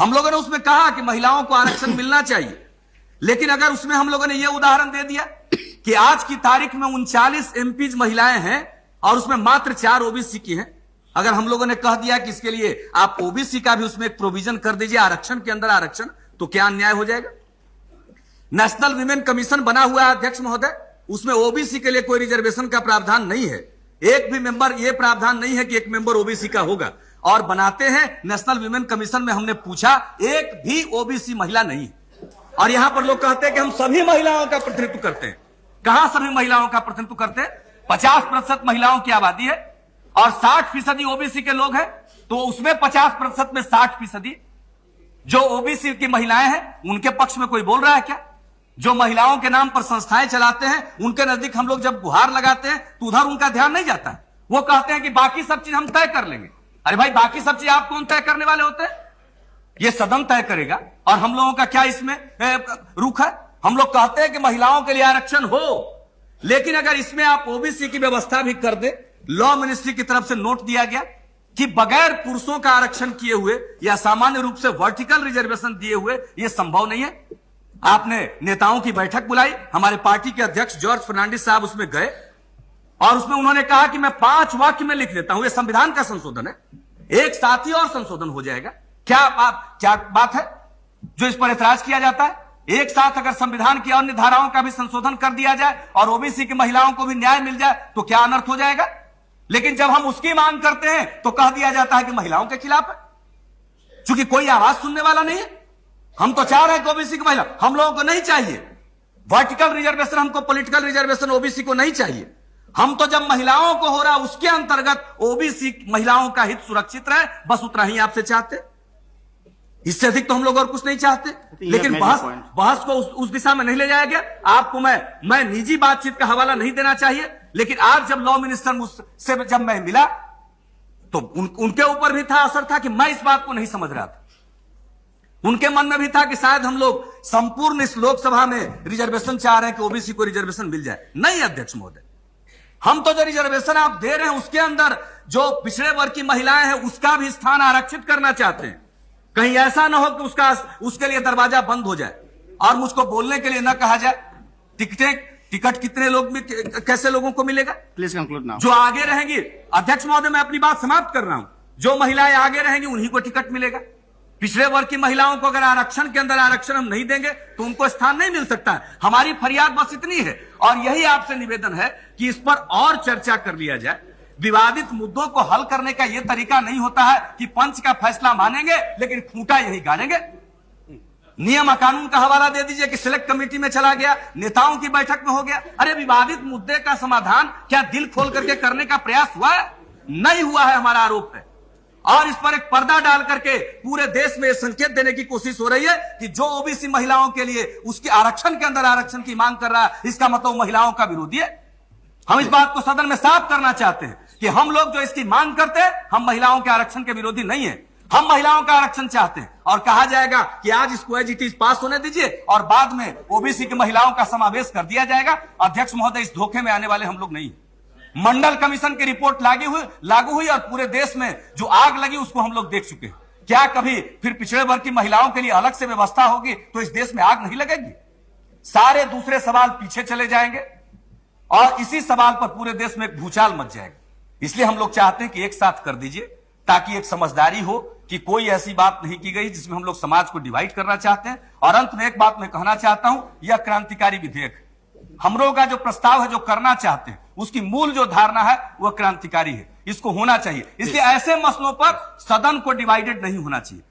हम लोगों ने उसमें कहा कि महिलाओं को आरक्षण मिलना चाहिए, लेकिन अगर उसमें हम लोगों ने यह उदाहरण दे दिया कि आज की तारीख में 39 एमपीज महिलाएं हैं और उसमें मात्र 4 ओबीसी की हैं, अगर हम लोगों ने कह दिया कि इसके लिए आप ओबीसी का भी उसमें एक प्रोविजन कर दीजिए, आरक्षण के अंदर आरक्षण, तो क्या अन्याय हो जाएगा? नेशनल विमेन कमीशन बना हुआ है अध्यक्ष महोदय, उसमें ओबीसी के लिए कोई रिजर्वेशन का प्रावधान नहीं है, एक भी मेंबर, यह प्रावधान नहीं है कि एक मेंबर ओबीसी का होगा। और बनाते हैं नेशनल विमेन कमीशन में हमने पूछा, एक भी ओबीसी महिला नहीं है। और यहां पर लोग कहते हैं कि हम सभी महिलाओं का प्रतिनिधित्व करते हैं। कहां सभी महिलाओं का प्रतिनिधित्व करते हैं? 50% महिलाओं की आबादी है और 60% ओबीसी के लोग हैं, तो उसमें 50% में 60% जो ओबीसी की महिलाएं हैं उनके पक्ष में कोई बोल रहा है क्या? जो महिलाओं के नाम पर संस्थाएं चलाते हैं उनके नजदीक हम लोग जब गुहार लगाते हैं तो उधर उनका ध्यान नहीं जाता है। वो कहते हैं कि बाकी सब चीज हम तय कर लेंगे। अरे भाई, बाकी सब चीज आप कौन तय करने वाले होते हैं? ये सदन तय करेगा। और हम लोगों का क्या इसमें रुख है? हम लोग कहते हैं कि महिलाओं के लिए आरक्षण हो, लेकिन अगर इसमें आप ओबीसी की व्यवस्था भी कर दे, लॉ मिनिस्ट्री की तरफ से नोट दिया गया कि बगैर पुरुषों का आरक्षण किए हुए या सामान्य रूप से वर्टिकल रिजर्वेशन दिए हुए यह संभव नहीं है। आपने नेताओं की बैठक बुलाई, हमारे पार्टी के अध्यक्ष जॉर्ज फर्नांडिस साहब उसमें गए और उसमें उन्होंने कहा कि मैं 5 वाक्य में लिख देता हूं, यह संविधान का संशोधन है, एक साथ ही और संशोधन हो जाएगा। क्या बात है जो इस पर ऐतराज किया जाता है? एक साथ अगर संविधान की अन्य धाराओं का भी संशोधन कर दिया जाए और ओबीसी की महिलाओं को भी न्याय मिल जाए तो क्या अनर्थ हो जाएगा? लेकिन जब हम उसकी मांग करते हैं तो कह दिया जाता है कि महिलाओं के खिलाफ है, क्योंकि कोई आवाज सुनने वाला नहीं है। हम तो चाह रहे हैं कि ओबीसी की महिला, हम लोगों को नहीं चाहिए वर्टिकल रिजर्वेशन, हमको पॉलिटिकल रिजर्वेशन ओबीसी को नहीं चाहिए। हम तो जब महिलाओं को हो रहा उसके अंतर्गत ओबीसी महिलाओं का हित सुरक्षित रहे, बस उतना ही आपसे चाहते, इससे अधिक तो हम लोग और कुछ नहीं चाहते। लेकिन बहस को उस दिशा में नहीं ले जाया गया। आपको मैं निजी बातचीत का हवाला नहीं देना चाहिए, लेकिन आज जब लॉ मिनिस्टर मुझसे जब मैं मिला तो उनके ऊपर भी था असर था कि मैं इस बात को नहीं समझ रहा था। उनके मन में भी था कि शायद हम लोग संपूर्ण इस लोकसभा में रिजर्वेशन चाह रहे हैं कि ओबीसी को रिजर्वेशन मिल जाए। नहीं अध्यक्ष महोदय, हम तो जो रिजर्वेशन आप दे रहे हैं उसके अंदर जो पिछड़े वर्ग की महिलाएं हैं उसका भी स्थान आरक्षित करना चाहते हैं। कहीं ऐसा ना हो कि उसके लिए दरवाजा बंद हो जाए और मुझको बोलने के लिए ना कहा जाए टिकट कितने लोग में कैसे लोगों को मिलेगा। Please conclude now. जो आगे रहेंगी, अध्यक्ष महोदय मैं अपनी बात समाप्त कर रहा हूं, जो महिलाएं आगे रहेंगी उन्हीं को टिकट मिलेगा। पिछड़े वर्ग की महिलाओं को अगर आरक्षण के अंदर आरक्षण हम नहीं देंगे तो उनको स्थान नहीं मिल सकता है। हमारी फरियाद बस इतनी है और यही आपसे निवेदन है कि इस पर और चर्चा कर लिया जाए। विवादित मुद्दों को हल करने का यह तरीका नहीं होता है कि पंच का फैसला मानेंगे लेकिन खूंटा यही गानेंगे। नियम कानून का हवाला दे दीजिए कि सिलेक्ट कमेटी में चला गया, नेताओं की बैठक में हो गया। अरे विवादित मुद्दे का समाधान क्या दिल खोल करके करने का प्रयास हुआ है? नहीं हुआ है, हमारा आरोप है। और इस पर एक पर्दा डाल करके पूरे देश में संकेत देने की कोशिश हो रही है कि जो ओबीसी महिलाओं के लिए उसके आरक्षण के अंदर आरक्षण की मांग कर रहा है, इसका मतलब महिलाओं का विरोधी है। हम इस बात को सदन में साफ करना चाहते हैं कि हम लोग जो इसकी मांग करते हैं, हम महिलाओं के आरक्षण के विरोधी नहीं है। हम महिलाओं का आरक्षण चाहते हैं और कहा जाएगा कि आज इसको एज इट इज पास होने दीजिए और बाद में ओबीसी की महिलाओं का समावेश कर दिया जाएगा। अध्यक्ष महोदय, इस धोखे में आने वाले हम लोग नहीं। मंडल कमीशन की रिपोर्ट लागू हुई और पूरे देश में जो आग लगी उसको हम लोग देख चुके हैं। क्या कभी फिर पिछड़े वर्ग की महिलाओं के लिए अलग से व्यवस्था होगी तो इस देश में आग नहीं लगेगी? सारे दूसरे सवाल पीछे चले जाएंगे और इसी सवाल पर पूरे देश में एक भूचाल मच जाएगा। इसलिए हम लोग चाहते हैं कि एक साथ कर दीजिए ताकि एक समझदारी हो कि कोई ऐसी बात नहीं की गई जिसमें हम लोग समाज को डिवाइड करना चाहते हैं। और अंत में एक बात मैं कहना चाहता हूं, यह क्रांतिकारी विधेयक है। हम लोगों का जो प्रस्ताव है, जो करना चाहते हैं, उसकी मूल जो धारणा है वह क्रांतिकारी है, इसको होना चाहिए। इसलिए ऐसे मसलों पर सदन को डिवाइडेड नहीं होना चाहिए।